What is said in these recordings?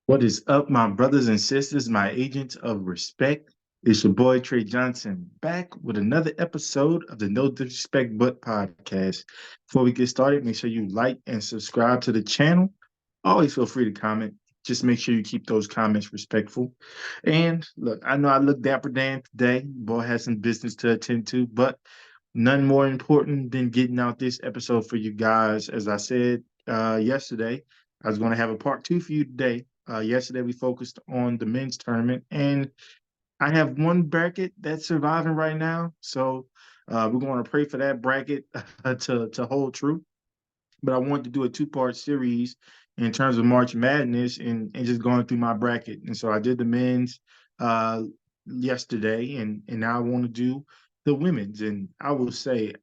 What is up, my brothers and sisters, my agents of respect? It's your boy Trey Johnson back with another episode of the No Disrespect But podcast. Before we get started, make sure you like and subscribe to the channel. Always feel free to comment. Just make sure you keep those comments respectful. And look, I know I look dapper Dan today. Boy has some business to attend to, but none more important than getting out this episode for you guys. As I said yesterday, I was going to have a part two for you today. Yesterday, we focused on the men's tournament, and I have one bracket that's surviving right now. So we're going to pray for that bracket to hold true. But I wanted to do a two-part series in terms of March Madness and just going through my bracket. And so I did the men's uh, yesterday, and now I want to do the women's. And I will say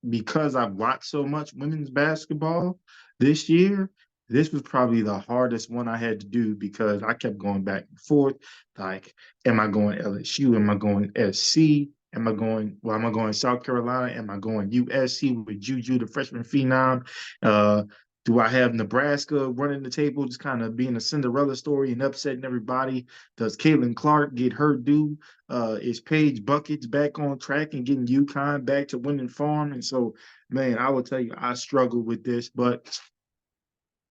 because I've watched so much women's basketball this year, this was probably the hardest one I had to do because I kept going back and forth. Like, am I going LSU? Am I going SC? Am I going South Carolina? Am I going USC with Juju, the freshman phenom? Uh, do I have Nebraska running the table, just kind of being a Cinderella story and upsetting everybody? Does Caitlin Clark get her due? Is Paige Buckets back on track and getting UConn back to winning farm? And so, man, I will tell you, I struggle with this. But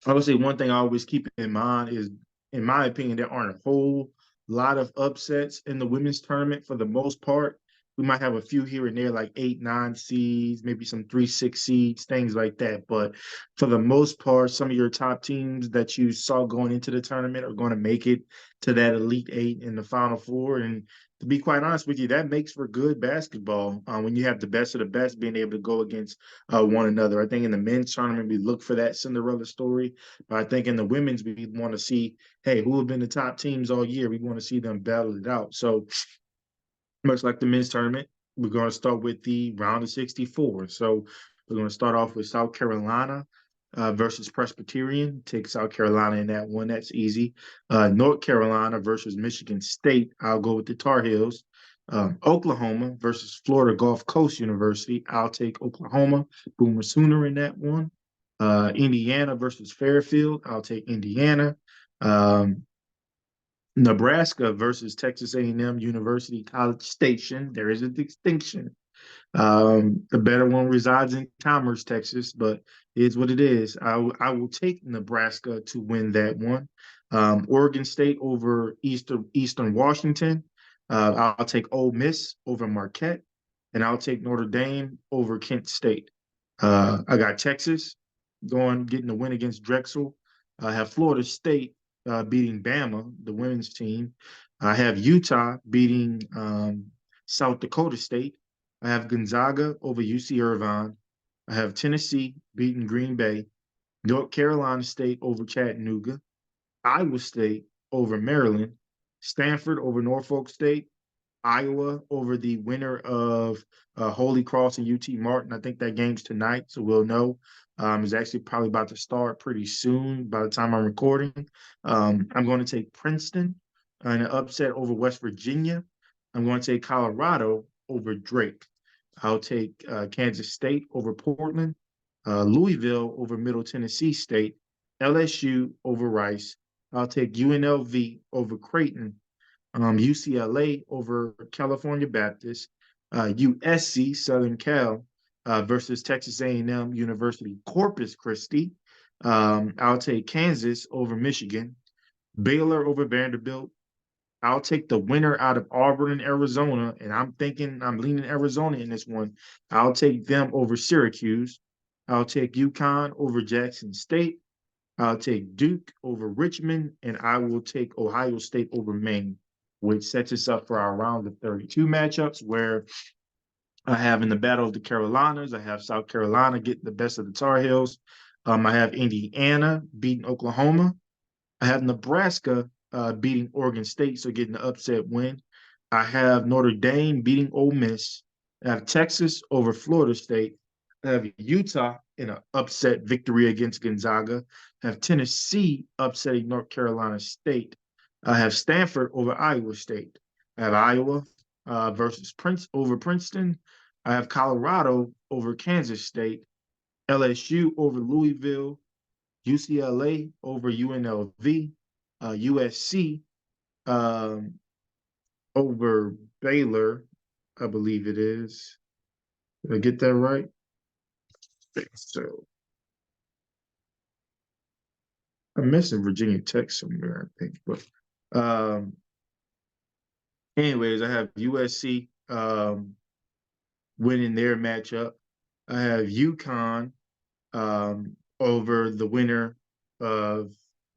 I would say one thing I always keep in mind is, in my opinion, there aren't a whole lot of upsets in the women's tournament for the most part. We might have a few here and there, like 8, 9 seeds, maybe some 3, 6 seeds, things like that. But for the most part, some of your top teams that you saw going into the tournament are going to make it to that Elite Eight in the Final Four. And to be quite honest with you, that makes for good basketball when you have the best of the best being able to go against one another. I think in the men's tournament, we look for that Cinderella story. But I think in the women's, we want to see, hey, who have been the top teams all year? We want to see them battle it out. So much like the men's tournament, we're going to start with the round of 64. So we're going to start off with South Carolina versus Presbyterian. Take South Carolina in that one. That's easy. North Carolina versus Michigan State. I'll go with the Tar Heels. Oklahoma versus Florida Gulf Coast University. I'll take Oklahoma. Boomer Sooner in that one. Indiana versus Fairfield. I'll take Indiana. Um, Nebraska versus Texas A&M University College Station. There is a distinction. The better one resides in Commerce, Texas, but it is what it is. I will take Nebraska to win that one. Oregon State over Eastern Washington. I'll take Ole Miss over Marquette, and I'll take Notre Dame over Kent State. I got Texas getting the win against Drexel. I have Florida State beating Bama, the women's team. I have Utah beating South Dakota State. I have Gonzaga over UC Irvine. I have Tennessee beating Green Bay. North Carolina State over Chattanooga. Iowa State over Maryland. Stanford over Norfolk State. Iowa over the winner of Holy Cross and UT Martin. I think that game's tonight, so we'll know. It's actually probably about to start pretty soon by the time I'm recording. I'm going to take Princeton in an upset over West Virginia. I'm going to take Colorado over Drake. I'll take Kansas State over Portland, Louisville over Middle Tennessee State, LSU over Rice. I'll take UNLV over Creighton, UCLA over California Baptist, USC Southern Cal versus Texas A&M University Corpus Christi. I'll take Kansas over Michigan, Baylor over Vanderbilt. I'll take the winner out of Auburn and Arizona, and I'm leaning Arizona in this one. I'll take them over Syracuse. I'll take UConn over Jackson State. I'll take Duke over Richmond, and I will take Ohio State over Maine, which sets us up for our round of 32 matchups where I have in the Battle of the Carolinas, I have South Carolina getting the best of the Tar Heels. I have Indiana beating Oklahoma. I have Nebraska beating Oregon State, so getting the upset win. I have Notre Dame beating Ole Miss. I have Texas over Florida State. I have Utah in an upset victory against Gonzaga. I have Tennessee upsetting North Carolina State. I have Stanford over Iowa State. I have Iowa versus Princeton. I have Colorado over Kansas State. LSU over Louisville. UCLA over UNLV. USC um, over Baylor, I believe it is. Did I get that right? So I'm missing Virginia Tech somewhere, I think. But um, anyways, I have USC winning their matchup. I have UConn over the winner of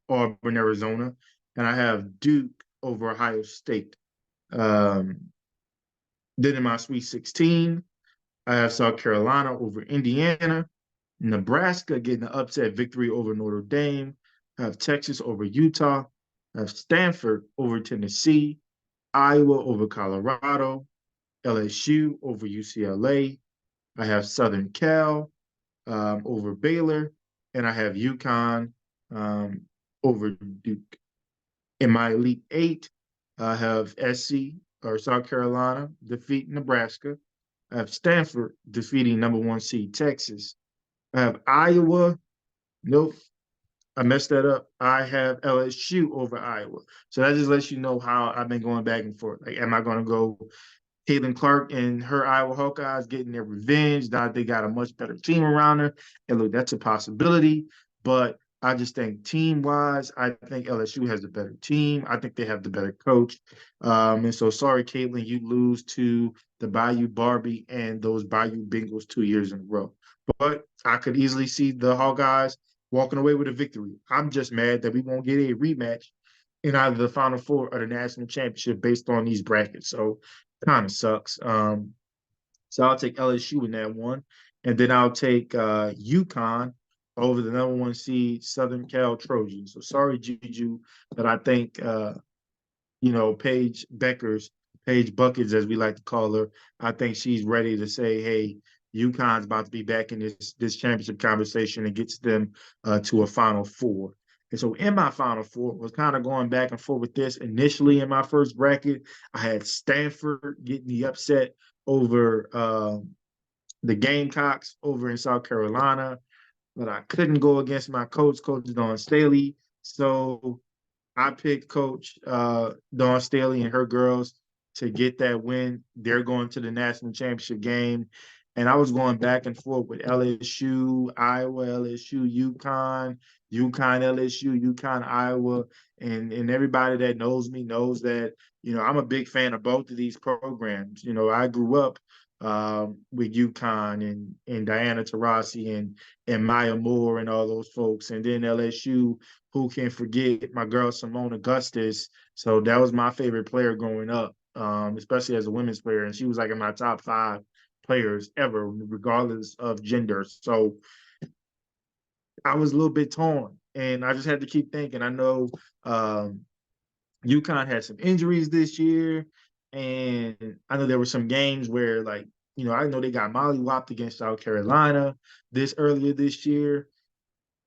Auburn, Arizona, and I have Duke over Ohio State. Um, then in my Sweet 16, I have South Carolina over Indiana, Nebraska getting an upset victory over Notre Dame. I have Texas over Utah. I have Stanford over Tennessee, Iowa over Colorado, LSU over UCLA. I have Southern Cal over Baylor, and I have UConn um, over Duke. In my Elite Eight, I have SC or South Carolina defeating Nebraska. I have Stanford defeating number one seed Texas. I have Iowa. Nope, I messed that up. I have LSU over Iowa. So that just lets you know how I've been going back and forth. Like, am I going to go Caitlin Clark and her Iowa Hawkeyes getting their revenge? Now they got a much better team around her. And look, that's a possibility. But I just think team wise, I think LSU has the better team. I think they have the better coach. And so sorry, Caitlin, you lose to the Bayou Barbie and those Bayou Bengals 2 years in a row. But I could easily see the Hawkeyes walking away with a victory. I'm just mad that we won't get a rematch in either the Final Four or the national championship based on these brackets. So kind of sucks. So I'll take LSU in that one, and then I'll take UConn over the number one seed Southern Cal Trojans. So sorry, Juju, but I think Paige Buckets, as we like to call her, I think she's ready to say, hey, UConn's about to be back in this championship conversation and gets them to a Final Four. And so in my Final Four, was kind of going back and forth with this. Initially in my first bracket, I had Stanford getting the upset over the Gamecocks over in South Carolina, but I couldn't go against my coach, Coach Don Staley. So I picked Coach Dawn Staley and her girls to get that win. They're going to the national championship game. And I was going back and forth with LSU, Iowa, LSU, UConn, LSU, UConn, Iowa. And everybody that knows me knows that, I'm a big fan of both of these programs. I grew up with UConn and Diana Taurasi and Maya Moore and all those folks. And then LSU, who can forget my girl Simone Augustus? So that was my favorite player growing up, especially as a women's player. And she was like in my top 5 players ever, regardless of gender. So I was a little bit torn. And I just had to keep thinking. I know UConn had some injuries this year. And I know there were some games where, like, I know they got mollywopped against South Carolina earlier this year.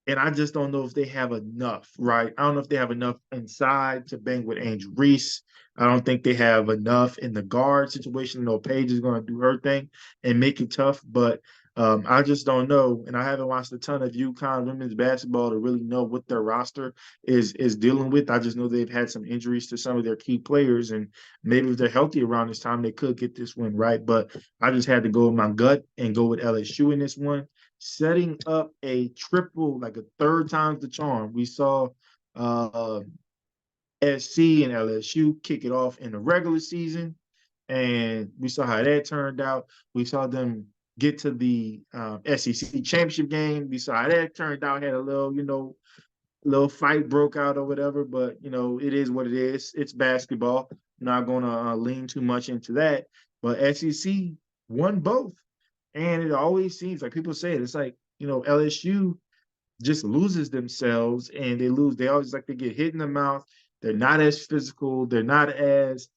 And I just don't know if they have enough, right? I don't know if they have enough inside to bang with Angel Reese. I don't think they have enough in the guard situation. Paige is going to do her thing and make it tough, but I just don't know. And I haven't watched a ton of UConn women's basketball to really know what their roster is dealing with. I just know they've had some injuries to some of their key players, and maybe if they're healthy around this time, they could get this win, right? But I just had to go with my gut and go with LSU in this one, setting up a triple, like a third time's the charm. We saw SC and LSU kick it off in the regular season, and we saw how that turned out. We saw them get to the SEC championship game. We saw how that turned out. Had a little fight broke out or whatever, but it is what it is. It's basketball. I'm not gonna lean too much into that. But SEC won both. And it always seems like people say it. It's like, LSU just loses themselves and they lose. They always like they get hit in the mouth. They're not as physical. They're not as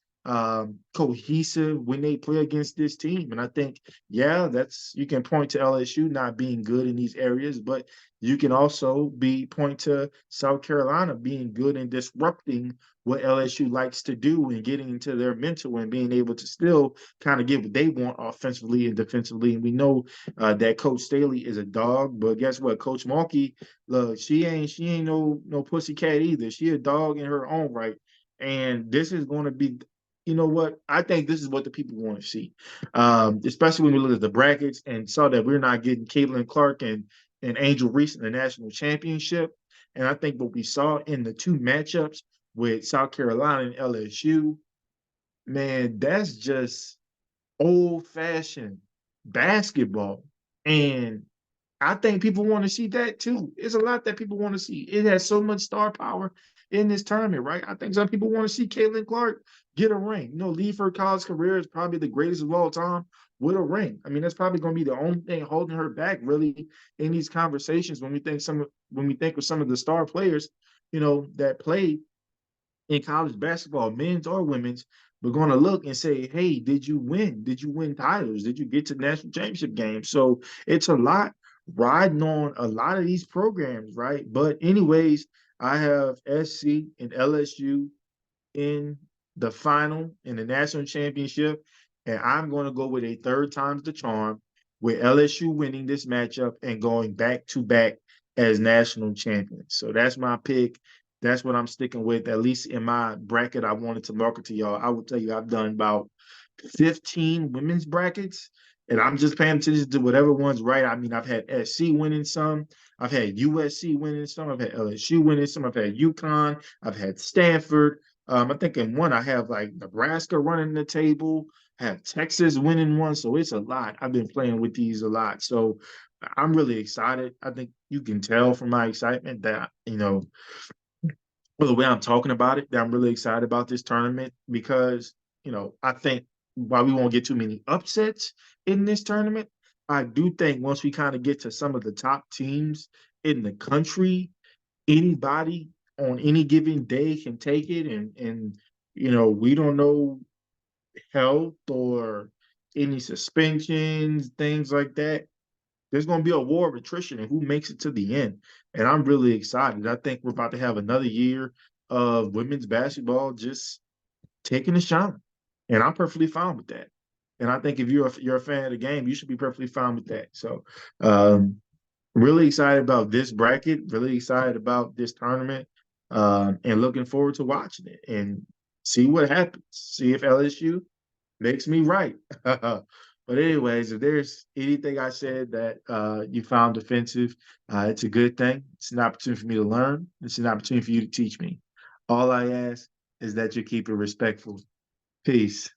cohesive when they play against this team. And I think, yeah, you can point to LSU not being good in these areas, but you can also be point to South Carolina being good and disrupting what LSU likes to do and getting into their mental and being able to still kind of get what they want offensively and defensively. And we know that Coach Staley is a dog, but guess what? Coach Mulkey, look, she ain't no pussycat either. She a dog in her own right. And this is going to be, you know what? I think this is what the people want to see, especially when we look at the brackets and saw that we're not getting Caitlin Clark and Angel Reese in the national championship. And I think what we saw in the two matchups with South Carolina and LSU, man, that's just old fashioned basketball. And I think people want to see that too. It's a lot that people want to see. It has so much star power in this tournament, right? I think some people want to see Caitlin Clark get a ring. Leave her college career is probably the greatest of all time with a ring. I mean, that's probably going to be the only thing holding her back, really, in these conversations when we think of some of the star players, that played in college basketball, men's or women's, we're going to look and say, hey, did you win? Did you win titles? Did you get to national championship games? So it's a lot riding on a lot of these programs, right? But, anyways, I have SC and LSU in the final in the national championship, and I'm going to go with a third time's the charm with LSU winning this matchup and going back to back as national champions. So that's my pick. That's what I'm sticking with, at least in my bracket. I wanted to market to y'all. I will tell you, I've done about 15 women's brackets, and I'm just paying attention to whatever one's right. I mean, I've had SC winning some, I've had USC winning some, I've had LSU winning some, I've had UConn, I've had Stanford. I think in one I have like Nebraska running the table, have Texas winning one, so it's a lot. I've been playing with these a lot, so I'm really excited. I think you can tell from my excitement that well, the way I'm talking about it, that I'm really excited about this tournament because, I think while we won't get too many upsets in this tournament, I do think once we kind of get to some of the top teams in the country, anybody on any given day can take it. And we don't know health or any suspensions, things like that. There's going to be a war of attrition and who makes it to the end. And I'm really excited. I think we're about to have another year of women's basketball just taking a shine. And I'm perfectly fine with that. And I think if you're a fan of the game, you should be perfectly fine with that. So, really excited about this bracket, really excited about this tournament, and looking forward to watching it and see what happens. See if LSU makes me right. But anyways, if there's anything I said that you found offensive, it's a good thing. It's an opportunity for me to learn. It's an opportunity for you to teach me. All I ask is that you keep it respectful. Peace.